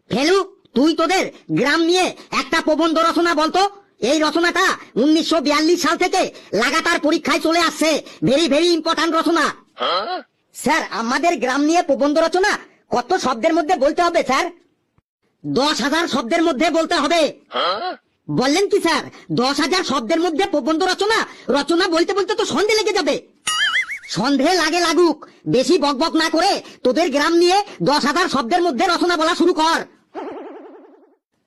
ফেলু, তুই তোদের গ্রাম নিয়ে একটা প্রবন্ধ রচনা বলতো। এই রচনাটা 1942 সাল থেকে লাগাতার পরীক্ষায় চলে আসছে। ভেরি ভেরি ইম্পর্টেন্ট রচনা। স্যার, আমাদের গ্রাম নিয়ে প্রবন্ধ রচনা কত শব্দের মধ্যে বলতে হবে স্যার? 10,000 শব্দের মধ্যে বলতে হবে। বললেন কি স্যার? 10,000 শব্দের মধ্যে প্রবন্ধ রচনা? রচনা বলতে বলতে তো সন্ধে লেগে যাবে। সন্ধে লাগে লাগুক, বেশি বকবক না করে তোদের গ্রাম নিয়ে 10,000 শব্দের মধ্যে রচনা বলা শুরু কর।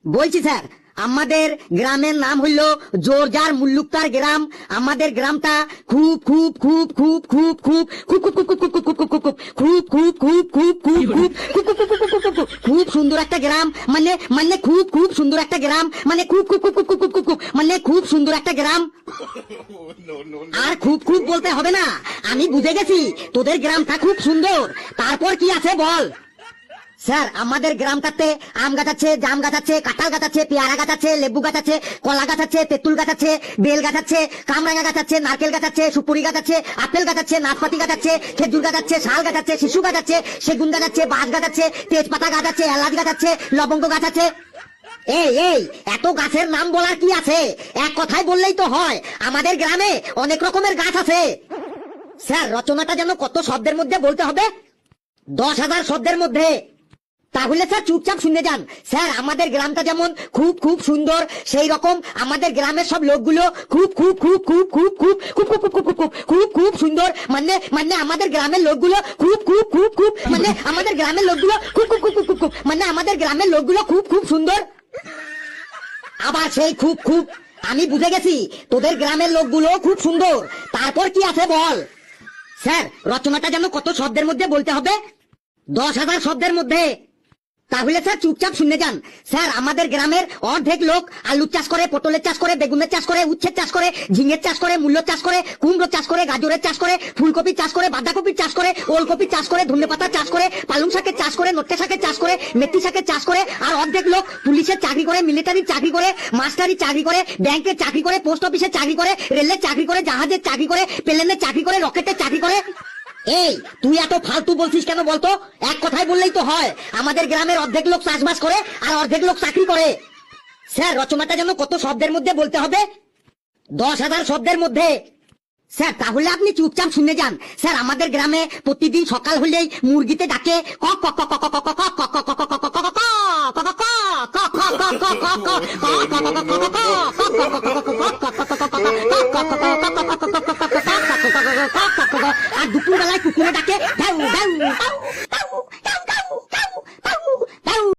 বলছি স্যার, আমাদের গ্রামের নাম হইল জোরজার মুল্লুকতার গ্রাম। আমাদের গ্রামটা খুব খুব খুব খুব খুব খুব খুব খুব খুব খুব খুব খুব খুব খুব খুব খুব খুব খুব খুব সুন্দর একটা গ্রাম। মানে মানে খুব খুব সুন্দর একটা গ্রাম। মানে খুব খুব খুব খুব খুব খুব খুব মানে খুব সুন্দর একটা গ্রাম। আর খুব খুব বলতে হবে না, আমি বুঝে গেছি তোদের গ্রামটা খুব সুন্দর। তারপর কি আছে বল? স্যার, আমাদের গ্রামটাতে আম গাছ আছে, জাম গাছ আছে, কাঁঠাল গাছ আছে, পেয়ারা গাছ আছে, লেবু গাছ আছে, কলা গাছ আছে, তেঁতুল গাছ আছে, বেল গাছ আছে, কামরাঙা গাছ আছে, নারকেল গাছ আছে, সুপুরি গাছ আছে, আপেল গাছ আছে, নাশপাতি গাছ আছে, খেজুর গাছ আছে, শাল গাছ আছে, শিশু গাছ আছে, সেগুন গাছ আছে, বাঁশ গাছ আছে, তেজপাতা গাছ আছে, এলাচ গাছ আছে, লবঙ্গ গাছ আছে। এই এই এত গাছের নাম বলার কি আছে? এক কথায় বললেই তো হয়, আমাদের গ্রামে অনেক রকমের গাছ আছে। স্যার, রচনাটা যেন কত শব্দের মধ্যে বলতে হবে? 10,000 শব্দের মধ্যে। তাহলে স্যার চুপচাপ শুনে যান। স্যার, আমাদের গ্রামটা যেমন খুব খুব সুন্দর, সেই রকম আমাদের গ্রামের সব লোকগুলো খুব খুব খুব খুব খুব খুব খুব খুব খুব খুব খুব খুব খুব সুন্দর। মানে মানে আমাদের গ্রামের লোকগুলো খুব খুব খুব খুব মানে আমাদের গ্রামের লোকগুলো খুব খুব খুব খুব খুব মানে আমাদের গ্রামের লোকগুলো খুব খুব সুন্দর। আবার সেই খুব খুব। আমি বুঝে গেছি তোদের গ্রামের লোকগুলো খুব সুন্দর। তারপর কি আছে বল? স্যার, রচনাটা যেন কত শব্দের মধ্যে বলতে হবে? 10,000 শব্দের মধ্যে। তাহলে স্যার চুপচাপ শুনে যান। স্যার, আমাদের গ্রামের অর্ধেক লোক আলুর চাষ করে, পটলের চাষ করে, বেগুনের চাষ করে, উচ্ছের চাষ করে, ঝিঙের চাষ করে, মূল্য চাষ করে, কুমড়ো চাষ করে, গাজরের চাষ করে, ফুলকপির চাষ করে, বাঁধাকপির চাষ করে, ওলকপির চাষ করে, ধনেপাতা চাষ করে, পালং শাকের চাষ করে, নটকে শাকের চাষ করে, মেথি শাকের চাষ করে। আর অর্ধেক লোক পুলিশের চাকরি করে, মিলিটারির চাকরি করে, মাস্টারি চাকরি করে, ব্যাংকের চাকরি করে, পোস্ট অফিসের চাকরি করে, রেলের চাকরি করে, জাহাজের চাকরি করে, প্লেনের চাকরি করে, রকেটের চাকরি করে। এই, তুই এত ফালতু বলছিস কেন বলতো? এক কথায় বললেই তো হয়, আমাদের গ্রামের অর্ধেক লোক চাষবাস করে আর অর্ধেক লোক চাকরি করে। স্যার, রচনাটা যেন কত শব্দের মধ্যে বলতে হবে? 10,000 শব্দের মধ্যে। স্যার, তাহলে আপনি চুপচাপ শুনে যান। স্যার, আমাদের গ্রামে প্রতিদিন সকাল হলেই মুরগিতে ডাকে কক কক কক কক কক কক কক কক কক কক কক আর দুপুর বেলায় কুকুরে ডাকে